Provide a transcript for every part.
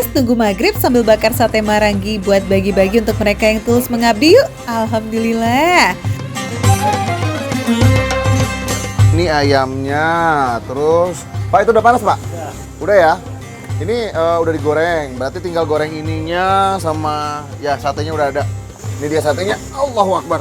Foodies, tunggu maghrib sambil bakar sate marangi buat bagi-bagi untuk mereka yang tulus mengabdi yuk. Alhamdulillah. Ini ayamnya, terus Pak itu udah panas Pak? Udah ya? Ini udah digoreng, berarti tinggal goreng ininya sama ya satenya udah ada. Ini dia satenya, Allahu Akbar.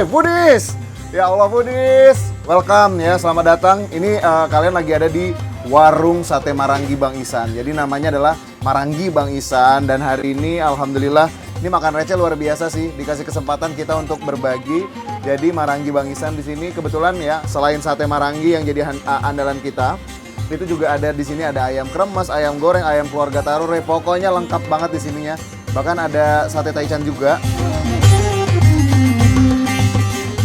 Foodies! Ya Allah Foodies, welcome ya, selamat datang. Ini kalian lagi ada di warung sate Marangi Bang Isan. Jadi namanya adalah Marangi Bang Isan dan hari ini alhamdulillah ini makan receh luar biasa sih. Dikasih kesempatan kita untuk berbagi. Jadi Marangi Bang Isan di sini kebetulan ya selain sate Marangi yang jadi andalan kita, itu juga ada di sini ada ayam kremes, ayam goreng, ayam keluarga Tarure. Pokoknya lengkap banget di sininya. Bahkan ada sate taichan juga.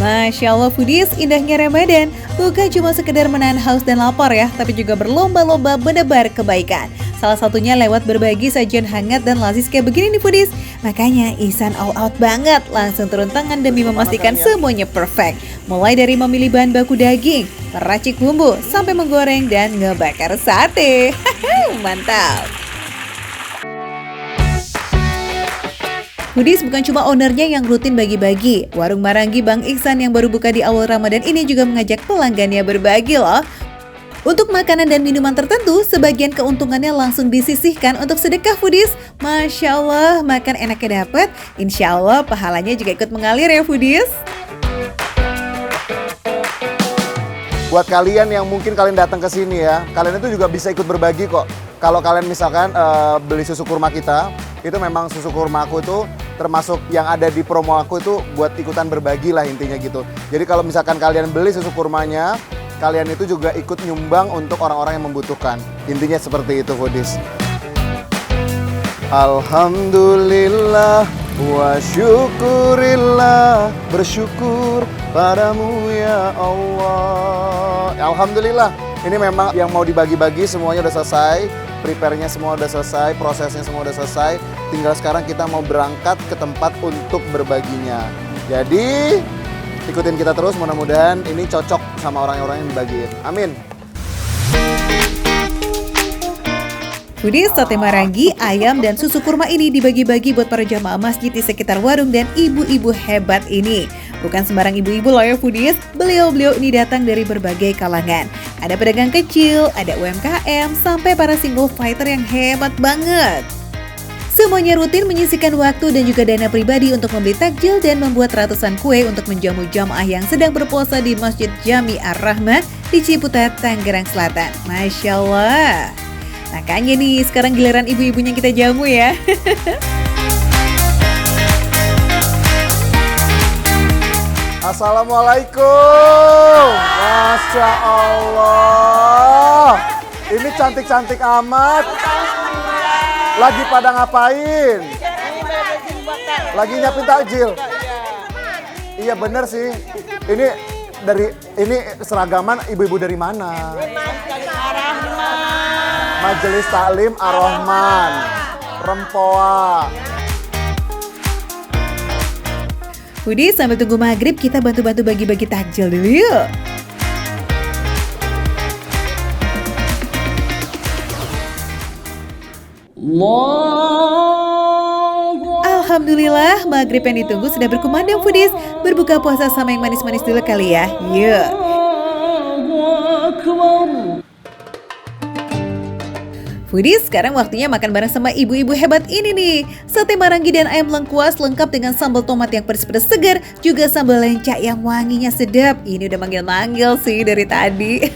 Masya Allah Foodies, indahnya Ramadan bukan cuma sekedar menahan haus dan lapar ya, tapi juga berlomba-lomba menebar kebaikan. Salah satunya lewat berbagi sajian hangat dan lazis kayak begini nih Foodies. Makanya Ihsan all out banget, langsung turun tangan demi memastikan semuanya perfect. Mulai dari memilih bahan baku daging, meracik bumbu, sampai menggoreng dan ngebakar sate. Mantap! Foodies bukan cuma ownernya yang rutin bagi-bagi. Warung Marangi Bang Ihsan yang baru buka di awal Ramadan ini juga mengajak pelanggannya berbagi loh. Untuk makanan dan minuman tertentu, sebagian keuntungannya langsung disisihkan untuk sedekah Foodies. Masya Allah, makan enaknya dapet, insya Allah pahalanya juga ikut mengalir ya Foodies. Buat kalian yang mungkin kalian datang ke sini ya, kalian itu juga bisa ikut berbagi kok. Kalau kalian misalkan beli susu kurma kita, itu memang susu kurma aku itu termasuk yang ada di promo aku itu buat ikutan berbagi lah intinya gitu. Jadi kalau misalkan kalian beli susu kurmanya, kalian itu juga ikut nyumbang untuk orang-orang yang membutuhkan. Intinya seperti itu Foodies. Alhamdulillah wa syukurillah, bersyukur padamu ya Allah. Alhamdulillah, ini memang yang mau dibagi-bagi semuanya udah selesai. Prepare-nya semua udah selesai, prosesnya semua udah selesai. Tinggal sekarang kita mau berangkat ke tempat untuk berbaginya. Jadi ikutin kita terus, mudah-mudahan ini cocok sama orang-orang yang dibagiin. Amin. Foodies, sate Marangi, ayam, dan susu kurma ini dibagi-bagi buat para jamaah masjid di sekitar warung dan ibu-ibu hebat ini. Bukan sembarang ibu-ibu loh ya Foodies, beliau-beliau ini datang dari berbagai kalangan. Ada pedagang kecil, ada UMKM, sampai para single fighter yang hebat banget. Semuanya rutin menyisihkan waktu dan juga dana pribadi untuk membeli takjil dan membuat ratusan kue untuk menjamu jamaah yang sedang berpuasa di Masjid Jami Ar-Rahmah di Ciputat, Tangerang Selatan. Masya Allah. Makanya nih, sekarang giliran ibu-ibunya kita jamu ya. Assalamualaikum. Masya Allah. Ini cantik-cantik amat. Lagi pada ngapain? Lagi nyiapin takjil. Iya bener sih. Ini seragaman ibu-ibu dari mana? Majelis Taklim Ar-Rahman, Rempoa. Foodies, sambil tunggu maghrib kita bantu-bantu bagi-bagi takjil dulu yuk. Alhamdulillah, maghrib yang ditunggu sudah berkumandang Foodies. Berbuka puasa sama yang manis-manis dulu kali ya. Yuk. Foodies, sekarang waktunya makan bareng sama ibu-ibu hebat ini nih. Sate Marangi dan ayam lengkuas lengkap dengan sambal tomat yang pedas-pedas segar, juga sambal lenca yang wanginya sedap. Ini udah manggil-manggil sih dari tadi.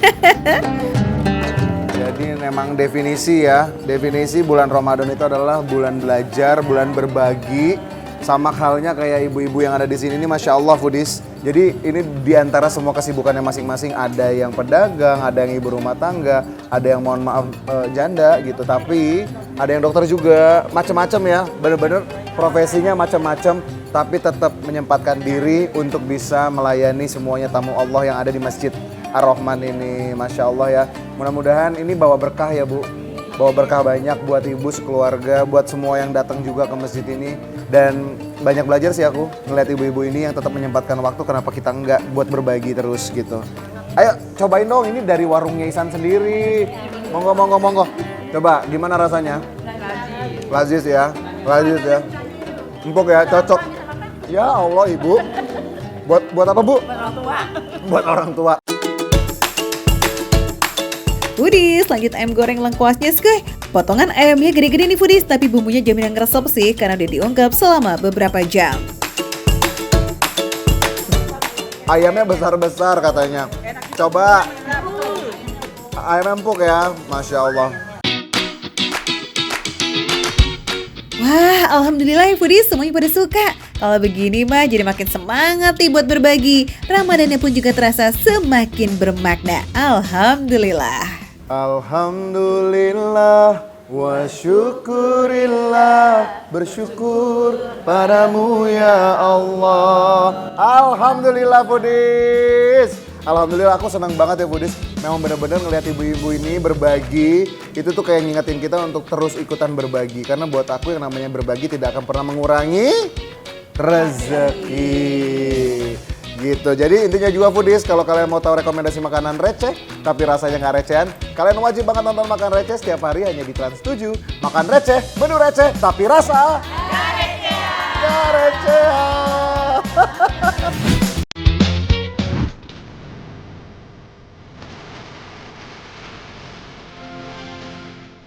Jadi memang definisi bulan Ramadan itu adalah bulan belajar, bulan berbagi. Sama halnya kayak ibu-ibu yang ada di sini ini, Masya Allah Foodies. Jadi ini diantara semua kesibukannya masing-masing, ada yang pedagang, ada yang ibu rumah tangga, ada yang mohon maaf janda gitu. Tapi ada yang dokter juga, macam-macam ya. Bener-bener profesinya macam-macam, tapi tetap menyempatkan diri untuk bisa melayani semuanya tamu Allah yang ada di Masjid Ar-Rahman ini. Masya Allah ya. Mudah-mudahan ini bawa berkah ya Bu. Bawa berkah banyak buat ibu sekeluarga, buat semua yang datang juga ke masjid ini. Dan banyak belajar sih aku ngeliat ibu-ibu ini yang tetap menyempatkan waktu, kenapa kita enggak buat berbagi terus gitu. Ayo cobain dong, ini dari warungnya Ihsan sendiri. Monggo. Coba gimana rasanya? Lazis ya, lazis ya. Empuk ya, cocok. Ya Allah Ibu. Buat apa Bu? Buat orang tua. Buat orang tua. Foodies, lanjut ayam goreng lengkuasnya skuy. Potongan ayamnya gede-gede nih Foodies, tapi bumbunya jaminan ngeresep sih karena udah diungkep selama beberapa jam. Ayamnya besar-besar katanya. Coba. Ayam empuk ya, Masya Allah. Wah, alhamdulillah ya Foodies, semuanya pada suka. Kalau begini mah jadi makin semangat nih buat berbagi. Ramadannya pun juga terasa semakin bermakna. Alhamdulillah. Alhamdulillah wa syukurillah, bersyukur padamu ya Allah. Alhamdulillah Foodies. Alhamdulillah aku senang banget ya Foodies. Memang benar-benar ngelihat ibu-ibu ini berbagi, itu tuh kayak ngingetin kita untuk terus ikutan berbagi. Karena buat aku yang namanya berbagi tidak akan pernah mengurangi rezeki. Gitu, jadi intinya juga Foodies, kalau kalian mau tahu rekomendasi makanan receh tapi rasanya nggak recehan, kalian wajib banget nonton Makan Receh setiap hari hanya di Trans 7. Makan receh, menu receh tapi rasa nggak recehan.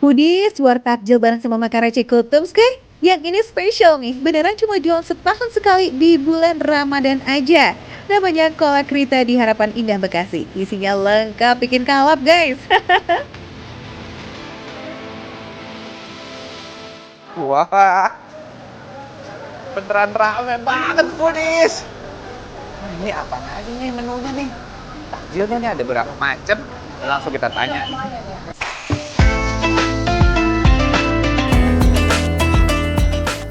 Foodies, war takjil bareng sama Makan Receh Kultum skuy. Yang ini spesial nih, beneran cuma jual setahun sekali di bulan Ramadan aja. Namanya Kolak Rita di Harapan Indah Bekasi. Isinya lengkap bikin kalap guys. Wah, beneran rame banget Foodies. Nah, ini apa aja nih menunya nih? Takjilnya nih ada berapa macam? Langsung kita tanya.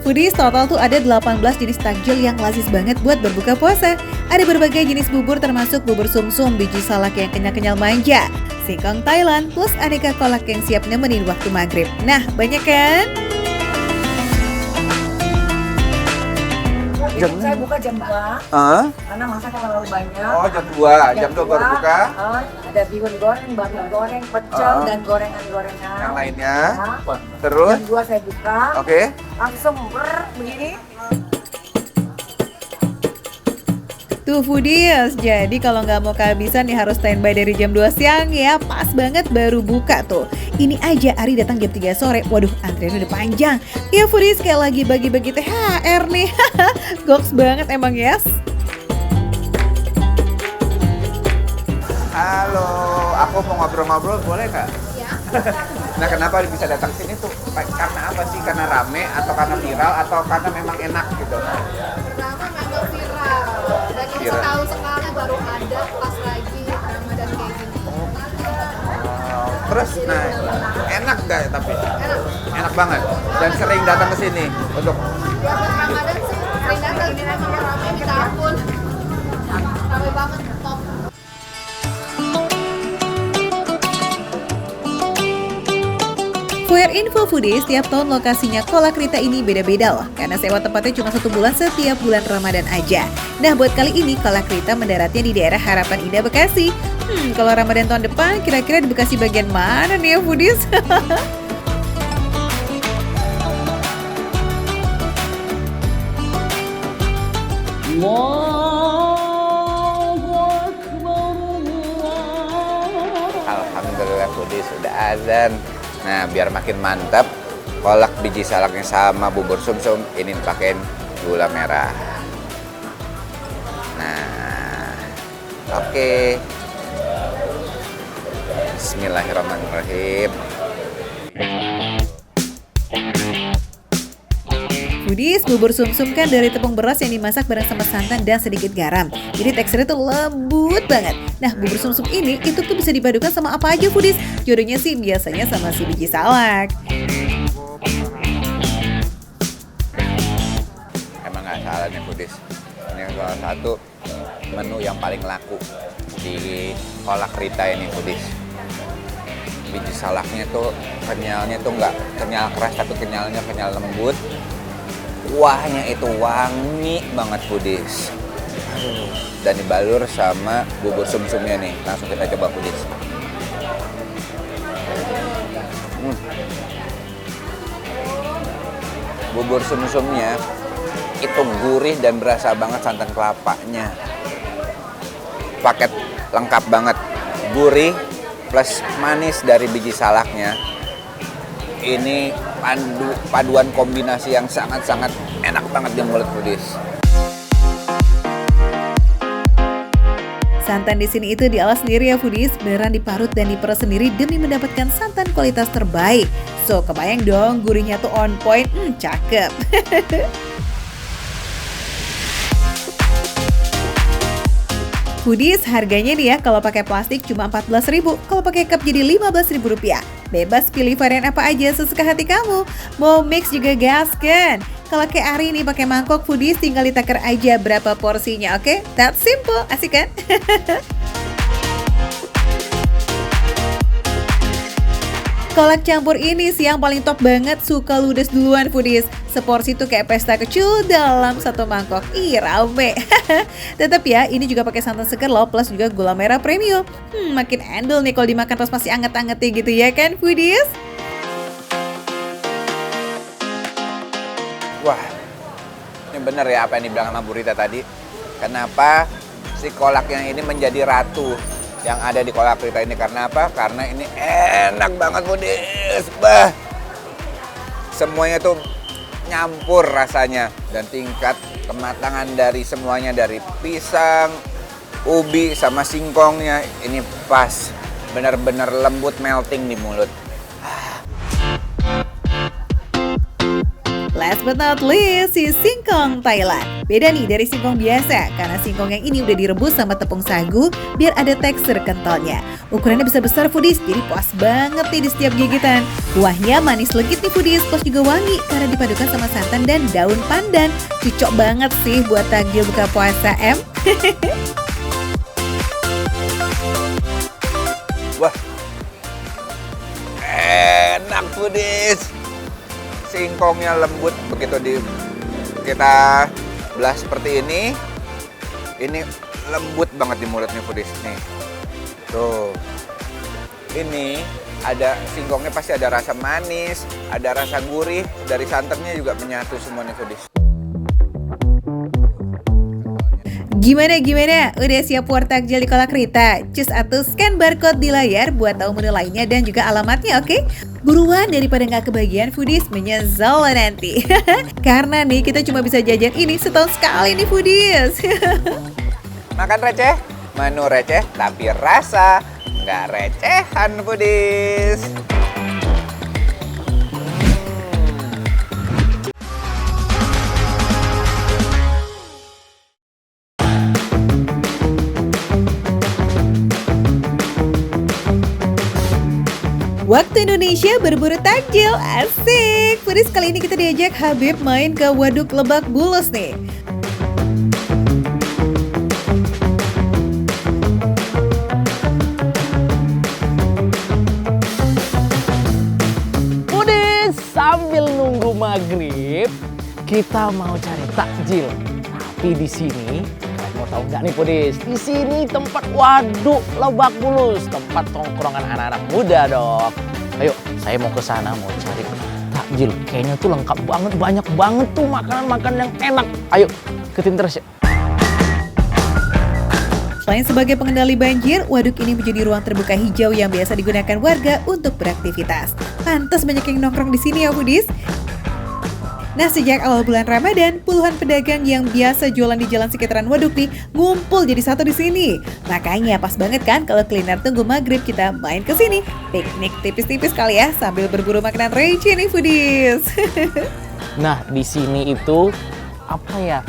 Foodies, total tuh ada 18 jenis takjil yang lazis banget buat berbuka puasa. Ada berbagai jenis bubur termasuk bubur sumsum, biji salak yang kenyal-kenyal manja, singkong Thailand, plus aneka kolak yang siap nemenin waktu maghrib. Nah, banyak kan? Saya buka jam 2, karena masak terlalu banyak. Oh, jam 2. Jam 2 baru buka. Ada bihun goreng, bakmi goreng, pecel, dan gorengan-gorengan. Yang lainnya. Ya. Terus? Jam 2 saya buka, Oke. langsung begini. Tuh Foodies, jadi kalau nggak mau kehabisan nih harus standby dari jam 2 siang ya. Pas banget baru buka tuh. Ini aja Ari datang jam 3 sore. Waduh, antrian udah panjang. Ya Foodies, kayak lagi bagi-bagi THR nih. Goks banget emang yes. Halo, aku mau ngobrol-ngobrol boleh nggak? Iya. Nah, kenapa bisa datang sini tuh? Karena apa sih? Karena rame atau karena viral atau karena memang enak gitu? Pertama memang viral dan ini Viral. setahun sekali baru ada pas lagi Ramadan kayak gini. Terus, nah enak nggak ya tapi? Enak. Enak banget. Dan sering datang ke sini untuk Ya pas Ramadan sih sering datang ini memang ramai minta ampun. Ramai banget top. For your info Foodies, setiap tahun lokasinya Kolak Rita ini beda-beda loh. Karena sewa tempatnya cuma 1 bulan setiap bulan Ramadan aja. Nah buat kali ini Kolak Rita mendaratnya di daerah Harapan Indah Bekasi. Kalau Ramadan tahun depan kira-kira di Bekasi bagian mana nih ya Foodies? Alhamdulillah Foodies sudah azan. Nah, biar makin mantap, kolak biji salaknya sama bubur sumsum ini dipakein gula merah. Nah, oke. Bismillahirrahmanirrahim. Foodies, bubur sumsum kan dari tepung beras yang dimasak bareng sama santan dan sedikit garam. Jadi teksturnya tuh lembut banget. Nah, bubur sumsum ini itu tuh bisa dipadukan sama apa aja Foodies? Jodohnya sih biasanya sama si biji salak. Emang nggak salah nih Foodies. Ini salah satu menu yang paling laku di Kolak Rita ini Foodies. Biji salaknya tuh kenyalnya tuh nggak kenyal keras tapi kenyalnya kenyal lembut. Kuahnya itu wangi banget Foodies. Aduh. Dan dibalur sama bubur sumsumnya nih. Langsung kita coba Foodies. bubur sumsumnya itu gurih dan berasa banget santan kelapanya. Paket lengkap banget, gurih plus manis dari biji salaknya. Ini paduan kombinasi yang sangat-sangat enak banget di mulut foodies. Santan di sini itu diolah sendiri ya foodies, beneran diparut dan diperes sendiri demi mendapatkan santan kualitas terbaik. So, kebayang dong gurihnya tuh on point, cakep. Foodies, harganya nih ya kalau pakai plastik cuma 14.000, kalau pakai cup jadi 15.000 rupiah. Bebas pilih varian apa aja sesuka hati kamu. Mau mix juga gas kan? Kalau kayak Ari nih pakai mangkok foodies tinggal ditaker aja berapa porsinya, oke? That's simple, asik kan? Kolak campur ini sih yang paling top banget, suka ludes duluan foodies. Seporsi tuh kayak pesta kecil dalam satu mangkok. Ih, rame. Tetap ya, ini juga pakai santan seger loh, plus juga gula merah premium. Makin endul nih kalau dimakan pas masih anget-angetnya gitu ya kan foodies? Wah, ini bener ya apa yang dibilang sama Bu Rita tadi. Kenapa si kolak yang ini menjadi ratu yang ada di kolak Rita ini? Karena apa? Karena ini enak banget foodies. Bah, semuanya tuh nyampur rasanya. Dan tingkat kematangan dari semuanya, dari pisang, ubi, sama singkongnya, ini pas. Bener-bener lembut, melting di mulut. Last but not least, si singkong Thailand. Beda nih dari singkong biasa, karena singkong yang ini udah direbus sama tepung sagu biar ada tekstur kentalnya. Ukurannya besar-besar foodies, jadi puas banget nih di setiap gigitan. Kuahnya manis legit nih foodies, plus juga wangi karena dipadukan sama santan dan daun pandan. Cocok banget sih buat takjil buka puasa, Em. Wah, enak foodies. Singkongnya lembut, begitu kita belah seperti ini lembut banget di mulut nih foodies nih. Tuh, ini ada singkongnya pasti ada rasa manis, ada rasa gurih, dari santannya juga menyatu semua nih foodies. Gimana? Udah siap war takjil di Kolak Rita? Cus atau scan barcode di layar buat tahu menu lainnya dan juga alamatnya, oke? Buruan daripada nggak kebagian foodies, menyesal nanti. Karena nih kita cuma bisa jajan ini setahun sekali nih foodies. Makan receh, menu receh tapi rasa nggak recehan foodies. Waktu Indonesia berburu takjil, asik! Foodies, kali ini kita diajak Habib main ke Waduk Lebak Bulus nih. Foodies, sambil nunggu maghrib, kita mau cari takjil. Tapi di sini, kalian mau tahu nggak nih foodies? Di sini tempat Waduk Lebak Bulus, tempat tongkrongan anak-anak muda dong. Ayo, saya mau ke sana mau cari takjil. Kayaknya tuh lengkap banget, banyak banget tuh makanan-makanan yang enak. Ayo, ikutin terus ya. Selain sebagai pengendali banjir, waduk ini menjadi ruang terbuka hijau yang biasa digunakan warga untuk beraktivitas. Pantas banyak yang nongkrong di sini ya foodies. Nah, sejak awal bulan Ramadan, puluhan pedagang yang biasa jualan di jalan sekitaran waduk nih ngumpul jadi satu di sini. Makanya pas banget kan kalau kuliner tunggu maghrib kita main ke sini. Piknik tipis-tipis kali ya sambil berburu makanan receh nih foodies. Nah, di sini itu apa ya?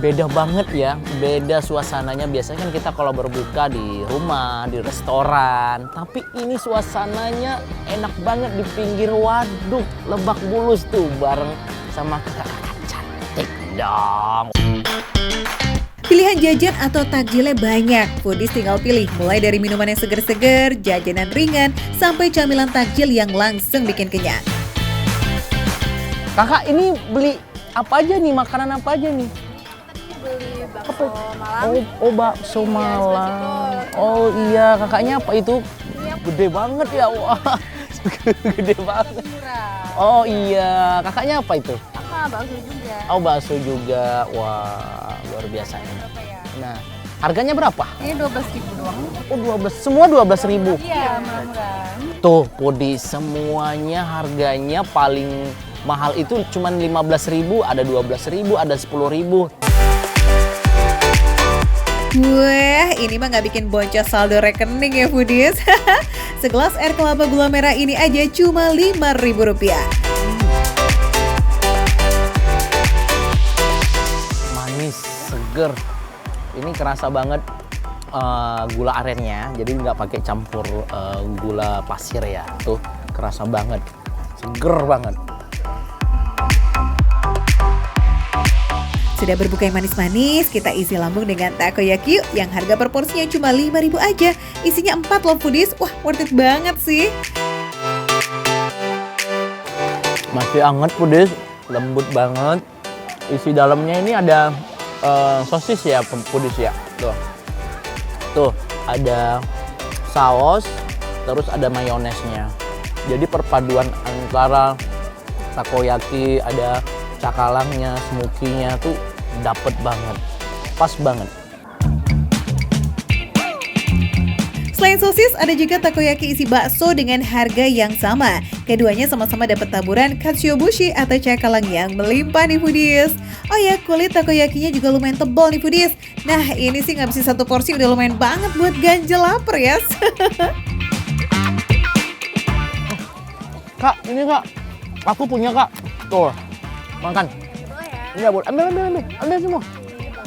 Beda banget ya, beda suasananya. Biasanya kan kita kalau berbuka di rumah, di restoran. Tapi ini suasananya enak banget di pinggir waduk Lebak Bulus tuh bareng sama kakak-kakak cantik dong. Pilihan jajan atau takjilnya banyak. Foodies tinggal pilih mulai dari minuman yang seger-seger, jajanan ringan, sampai camilan takjil yang langsung bikin kenyang. Kakak ini beli apa aja nih, makanan apa aja nih? Beli bakso Malang. Oh, bakso Malang. Oh iya, kakaknya apa itu? Gede banget ya, wah. Gede banget. Oh iya, kakaknya apa itu? sama bakso juga. Oh, bakso juga. Wah, luar biasa ini. Nah, harganya berapa? Ini 12.000 doang. Oh, 12. Semua 12.000. Iya, murah. Tuh, Pudi, semuanya harganya paling mahal itu cuma 15.000, ada 12.000, ada 10.000. Wah, ini mah nggak bikin boncos saldo rekening ya foodies. Segelas air kelapa gula merah ini aja cuma Rp5.000. Manis, seger. Ini kerasa banget gula arennya, jadi nggak pakai campur gula pasir ya. Tuh, kerasa banget, seger banget. Sudah berbuka yang manis-manis, kita isi lambung dengan takoyaki yang harga per porsinya cuma Rp5.000 aja. Isinya 4 loh foodies, wah worth it banget sih. Masih hangat foodies, lembut banget. Isi dalamnya ini ada sosis ya foodies ya. Tuh ada saus, terus ada mayonesnya. Jadi perpaduan antara takoyaki, ada cakalangnya, smoky-nya tuh dapet banget, pas banget. Selain sosis, ada juga takoyaki isi bakso dengan harga yang sama. Keduanya sama-sama dapat taburan katsuobushi atau cakalang yang melimpah nih foodies. Oh ya, kulit takoyakinya juga lumayan tebal nih foodies. Nah, ini sih ngabisin satu porsi udah lumayan banget buat ganjel lapar ya. Kak, ini Kak, aku punya Kak. Tuh, makan. Iya, Bu. Ambil semua.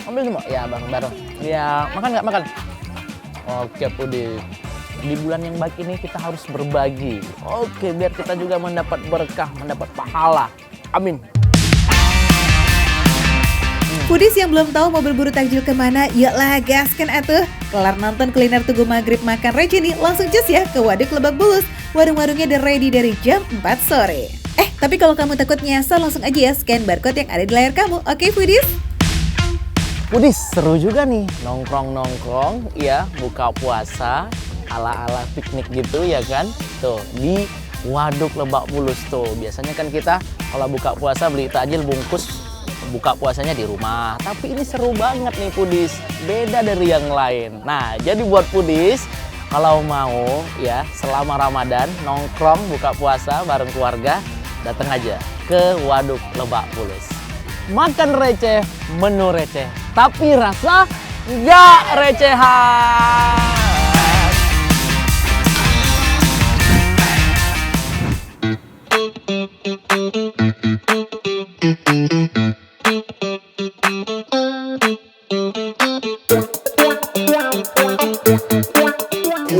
Ambil semua. Ya, Bang, bareng. Ya, makan nggak? Makan. Oke, Pudi. Di bulan yang baik ini kita harus berbagi. Oke, biar kita juga mendapat berkah, mendapat pahala. Amin. Foodies yang belum tahu mau berburu takjil kemana, yuklah gaskan atuh. Kelar nonton kuliner Tugu Maghrib makan receh nih, langsung cus ya ke Waduk Lebak Bulus. Warung-warungnya udah ready dari jam 4 sore. Tapi kalau kamu takut nyasar, langsung aja ya scan barcode yang ada di layar kamu. Oke, foodies? Foodies, seru juga nih. Nongkrong-nongkrong, ya, buka puasa, ala-ala piknik gitu ya kan. Tuh, di Waduk Lebak Bulus tuh. Biasanya kan kita kalau buka puasa beli takjil bungkus, buka puasanya di rumah. Tapi ini seru banget nih foodies, beda dari yang lain. Nah, jadi buat foodies, kalau mau ya selama Ramadan nongkrong buka puasa bareng keluarga, datang aja ke Waduk Lebak Bulus. Makan receh, menu receh, tapi rasa nggak recehan.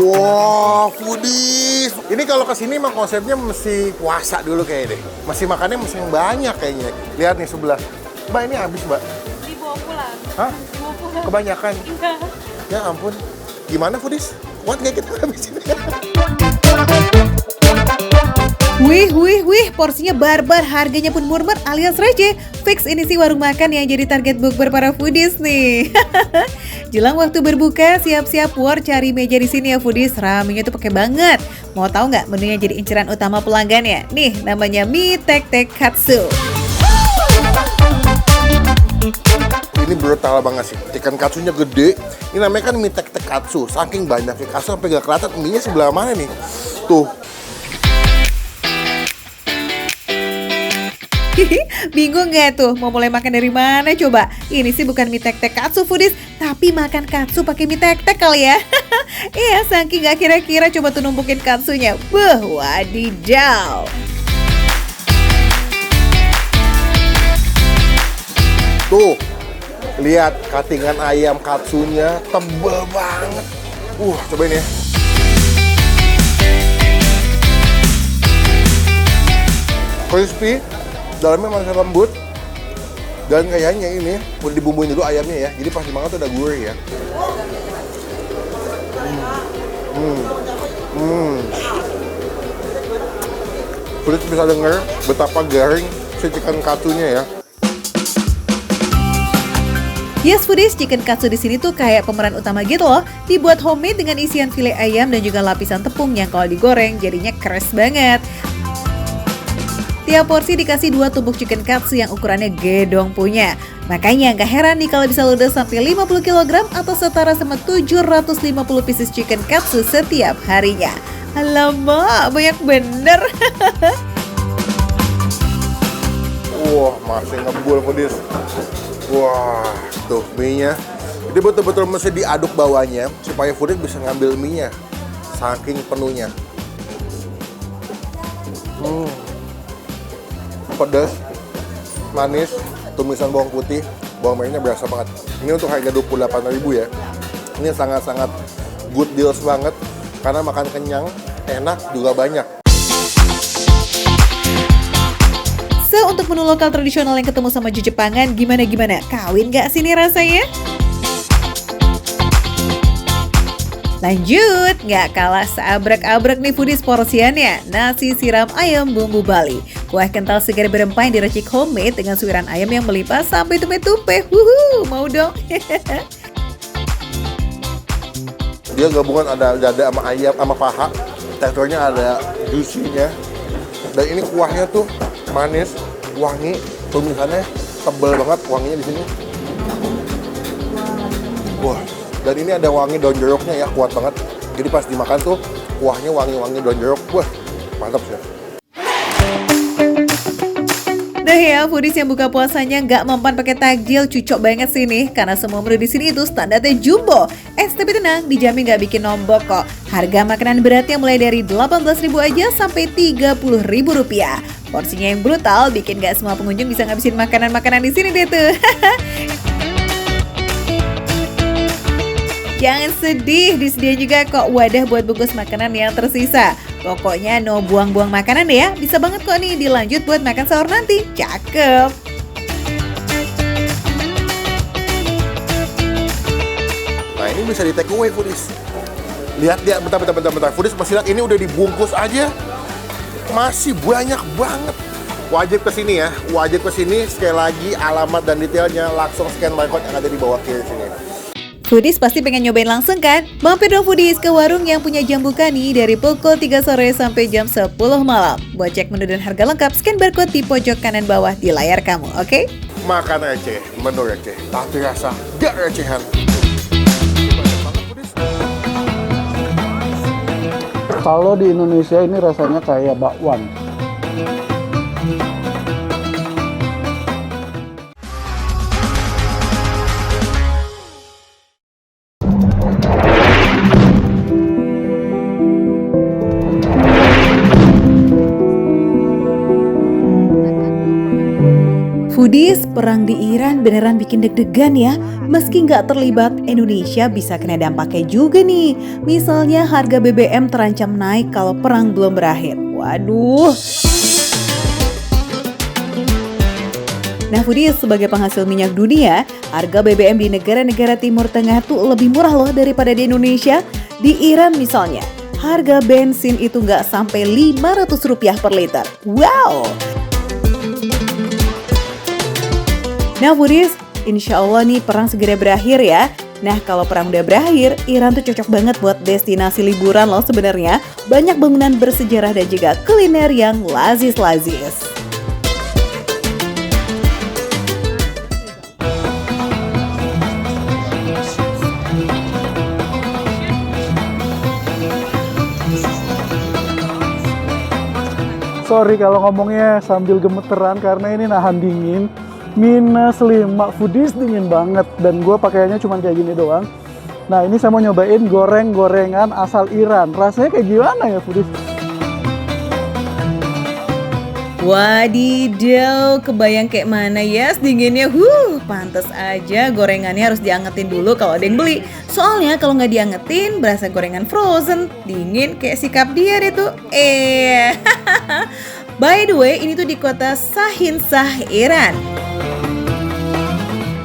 Wah, foodies. Ini kalau kesini mah konsepnya mesti puasa dulu kayaknya deh. Masih makannya mesti yang banyak kayaknya. Lihat nih sebelah. Mbak, ini habis, Mbak. Dibawa pulang. Hah? Dibawa pulang. Kebanyakan. Iya. Ya ampun. Gimana, foodies? Kuat nggak kita habisin? Wih, porsinya barbar, harganya pun murmer alias receh. Fix ini sih warung makan yang jadi target bukber para foodies nih. Jelang waktu berbuka, siap-siap war cari meja di sini ya foodies. Ramenya tuh pakai banget. Mau tahu nggak menunya jadi inceran utama pelanggan ya? Nih, namanya mie tek tek katsu. Ini brutal banget sih. Ikan katsunya gede. Ini namanya kan mie tek tek katsu. Saking banyaknya katsu sampai gak kelihatan mie-nya sebelah mana nih. Tuh. Bingung nggak tuh mau mulai makan dari mana coba? Ini sih bukan mie tek tek katsu foodies, tapi makan katsu pakai mie tek tek kali ya. Iya, saking nggak kira-kira coba tuh numpukin katsunya. Beuh, wadidaw. Tuh. Lihat cuttingan ayam katsunya tebel banget. Cobain ya. Crispy. Dalamnya masih lembut dan kayaknya ini udah dibumbuin dulu ayamnya ya, jadi pas dimakan tuh udah gurih ya. Kulit bisa denger betapa garing si chicken katsunya ya. Yes foodies, chicken katsu di sini tuh kayak pemeran utama gitu loh. Dibuat homemade dengan isian file ayam dan juga lapisan tepung yang kalau digoreng jadinya keras banget. Tiap porsi dikasih 2 tumpuk chicken katsu yang ukurannya gedong punya. Makanya gak heran nih kalau bisa ludes sampai 50 kg atau setara sama 750 pieces chicken katsu setiap harinya. Alamak, banyak bener. Wah, masih ngebul pedis. Wah, tuh mie-nya. Ini betul-betul mesti diaduk bawahnya supaya Foodies bisa ngambil mie-nya. Saking penuhnya. Pedas, manis, tumisan bawang putih, bawang merahnya berasa banget. Ini untuk harga 28.000 ya. Ini sangat-sangat good deals banget karena makan kenyang, enak, juga banyak. Untuk menu lokal tradisional yang ketemu sama Jepangan, gimana? Kawin gak sini rasanya? Lanjut, gak kalah seabrek-abrek nih foodies porsiannya. Nasi siram ayam bumbu Bali. Kuah kental segar berempah yang diracik homemade dengan suiran ayam yang melimpah sampai tumpeh-tumpeh. Mau dong? Dia gabungan ada dada sama ayam sama paha. Teksturnya ada juicy-nya. Dan ini kuahnya tuh manis, wangi, tumisannya tebel banget wanginya di sini. Wah, dan ini ada wangi daun jeruknya ya, kuat banget. Jadi pas dimakan tuh kuahnya wangi-wangi daun jeruk. Wah, mantap sih. Nah ya, foodies yang buka puasanya nggak mempan pakai takjil, cucok banget sih nih. Karena semua menu di sini itu standarnya jumbo. Tapi tenang, dijamin nggak bikin nombok kok. Harga makanan beratnya mulai dari 18.000 aja sampai 30.000 rupiah. Porsinya yang brutal, bikin nggak semua pengunjung bisa ngabisin makanan-makanan di sini deh tuh. Jangan sedih, disediain juga kok wadah buat bungkus makanan yang tersisa. Pokoknya no buang-buang makanan deh ya. Bisa banget kok nih dilanjut buat makan sahur nanti. Cakep. Nah, ini bisa di take away foodies. Lihat dia, bentar. Foodies masih lihat ini udah dibungkus aja. Masih banyak banget. Wajib kesini ya, wajib kesini. Sekali lagi alamat dan detailnya langsung scan barcode yang ada di bawah kiri sini. Foodies pasti pengen nyobain langsung kan? Mampir dong foodies ke warung yang punya jam buka nih dari pukul 3 sore sampai jam 10 malam. Buat cek menu dan harga lengkap, scan barcode di pojok kanan bawah di layar kamu, oke? Makan receh, menu receh, tapi rasa gak recehan. Kalau di Indonesia ini rasanya kayak bakwan. Foodies, perang di Iran beneran bikin deg-degan ya. Meski nggak terlibat, Indonesia bisa kena dampaknya juga nih. Misalnya harga BBM terancam naik kalau perang belum berakhir. Waduh. Nah Foodies, sebagai penghasil minyak dunia, harga BBM di negara-negara Timur Tengah tuh lebih murah loh daripada di Indonesia. Di Iran misalnya, harga bensin itu nggak sampai Rp500 per liter. Wow! Nah Foodies, insya Allah nih perang segera berakhir ya. Nah kalau perang udah berakhir, Iran tuh cocok banget buat destinasi liburan loh sebenarnya. Banyak bangunan bersejarah dan juga kuliner yang lazis-lazis. Sorry kalau ngomongnya sambil gemeteran karena ini nahan dingin. -5 Foodies, dingin banget dan gue pakaiannya cuma kayak gini doang. Nah ini saya mau nyobain goreng-gorengan asal Iran. Rasanya kayak gimana ya Foodies? Wadidaw, kebayang kayak mana ya dinginnya. Pantes aja gorengannya harus diangetin dulu kalau ada yang beli. Soalnya kalau nggak diangetin berasa gorengan frozen, dingin kayak sikap dia deh tuh. By the way, ini tuh di kota Sahinsah, Iran.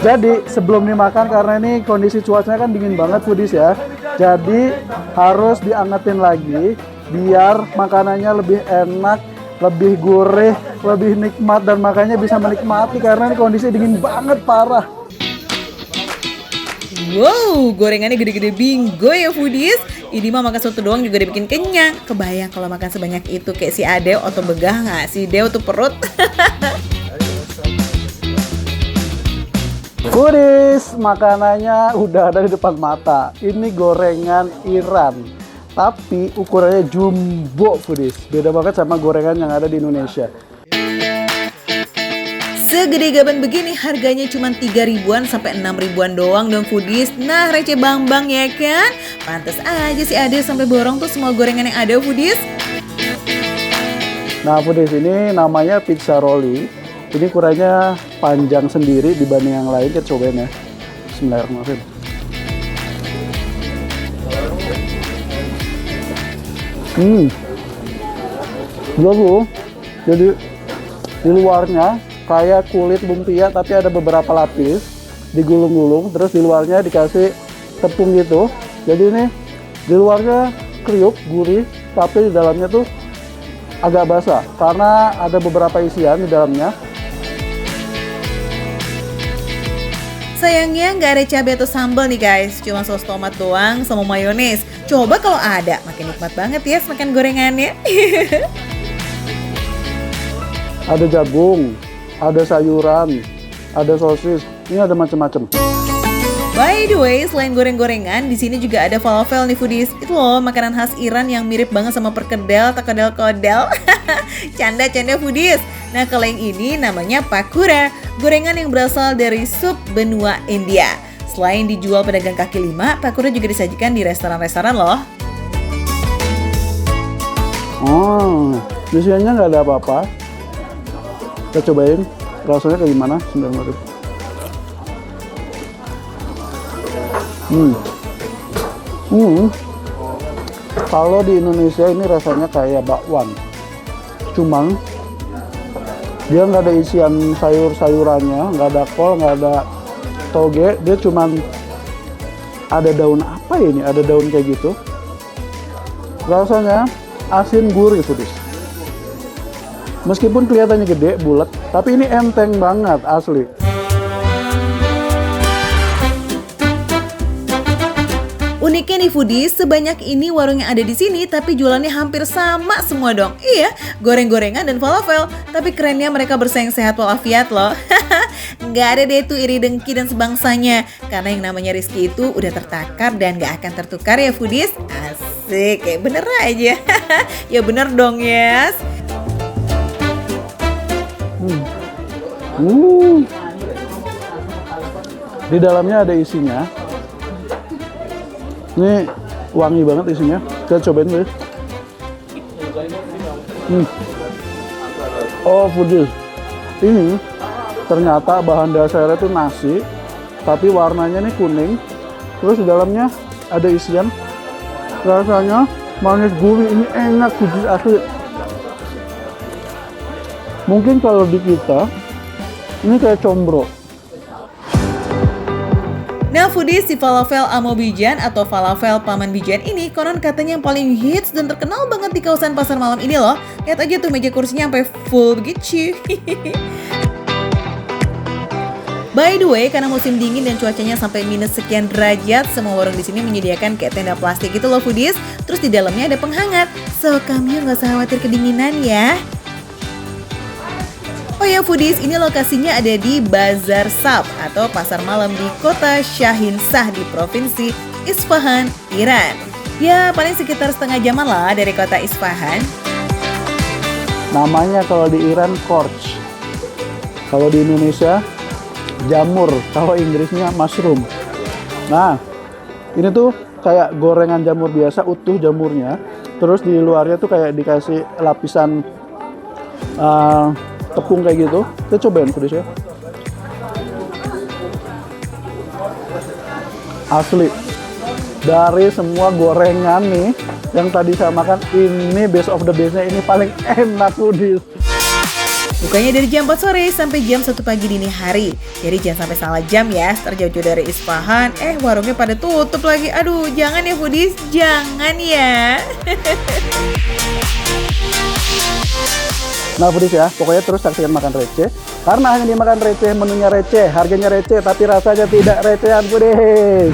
Jadi sebelum dimakan, karena ini kondisi cuacanya kan dingin banget Foodies ya. Jadi harus diangetin lagi biar makanannya lebih enak, lebih gurih, lebih nikmat dan makanya bisa menikmati karena ini kondisi dingin banget parah. Wow, gorengannya gede-gede bingo ya Foodies. Ini mah makan soto doang juga dibikin kenyang. Kebayang kalau makan sebanyak itu kayak si Ade atau begah nggak sih Deo tuh perut. Foodies, makanannya udah ada di depan mata. Ini gorengan Iran, tapi ukurannya jumbo, Foodies. Beda banget sama gorengan yang ada di Indonesia. Segede gaban begini harganya cuma 3 ribuan sampai 6 ribuan doang dong Foodies. Nah receh bang ya kan? Pantes aja si Ade sampai borong tuh semua gorengan yang ada Foodies. Nah Foodies, ini namanya pizza rolli. Ini ukurannya panjang sendiri dibanding yang lain. Kita cobain ya. Bismillahirrahmanirrahim. Bagus. Jadi di luarnya kayak kulit lumpia tapi ada beberapa lapis digulung-gulung, terus di luarnya dikasih tepung gitu. Jadi ini di luarnya kriuk, gurih, tapi di dalamnya tuh agak basah karena ada beberapa isian di dalamnya. Sayangnya nggak ada cabai atau sambal nih guys, cuma saus tomat doang sama mayones. Coba kalau ada, makin nikmat banget ya makan gorengannya. Ada jagung, ada sayuran, ada sosis, ini ada macam-macam. By the way, selain goreng-gorengan, di sini juga ada falafel nih Foodies. Itu loh makanan khas Iran yang mirip banget sama perkedel atau kodel-kodel. Canda-canda Foodies. Nah kalau yang ini namanya pakura, gorengan yang berasal dari sup benua India. Selain dijual pedagang kaki lima, pakura juga disajikan di restoran-restoran loh. Oh, isiannya nggak ada apa-apa. Kita cobain rasanya kayak gimana. Kalau di Indonesia ini rasanya kayak bakwan, cuman dia nggak ada isian sayur-sayurannya, nggak ada kol, nggak ada toge, dia cuman ada daun apa ini, ada daun kayak gitu. Rasanya asin gurih Foodies. Meskipun kelihatannya gede, bulat, tapi ini enteng banget asli. Uniknya nih Foodies, sebanyak ini warung yang ada di sini tapi jualannya hampir sama semua dong. Iya, goreng-gorengan dan falafel. Tapi kerennya mereka bersaing sehat walafiat loh. Nggak ada deh tuh iri dengki dan sebangsanya. Karena yang namanya rezeki itu udah tertakar dan nggak akan tertukar ya Foodies. Asik, kayak bener aja. Ya bener dong yes. Di dalamnya ada isinya. Ini wangi banget isinya. Kita cobain dulu. Oh Foodies, ini ternyata bahan dasarnya itu nasi, tapi warnanya nih kuning. Terus di dalamnya ada isian. Rasanya manis gurih, ini enak Foodies asli. Mungkin kalau di kita ini kayak combro. Nah Foodies, si falafel Amo Bijan atau falafel Paman Bijan ini konon katanya yang paling hits dan terkenal banget di kawasan pasar malam ini loh. Lihat aja tuh meja kursinya sampai full begitu. By the way, karena musim dingin dan cuacanya sampai minus sekian derajat, semua warung di sini menyediakan kayak tenda plastik gitu loh Foodies. Terus di dalamnya ada penghangat, so kamu nggak usah khawatir kedinginan ya. Oh ya Foodies, ini lokasinya ada di Bazar Sab atau pasar malam di kota Shahinsah di provinsi Isfahan, Iran. Ya paling sekitar setengah jaman lah dari kota Isfahan. Namanya kalau di Iran korch, kalau di Indonesia jamur, kalau Inggrisnya mushroom. Nah ini tuh kayak gorengan jamur biasa, utuh jamurnya. Terus di luarnya tuh kayak dikasih lapisan tepung kayak gitu. Kita cobain Foodies ya. Asli, dari semua gorengan nih yang tadi saya makan, ini best of the bestnya, ini paling enak Foodies. Bukanya dari jam 4 sore sampai jam 1 pagi dini hari. Jadi jangan sampai salah jam ya, terjauh dari Isfahan, warungnya pada tutup lagi. Aduh, jangan ya Foodies, jangan ya. Nah Foodies ya, pokoknya terus saksikan Makan Receh. Karena hanya dimakan receh, menunya receh, harganya receh, tapi rasanya tidak recehan Foodies.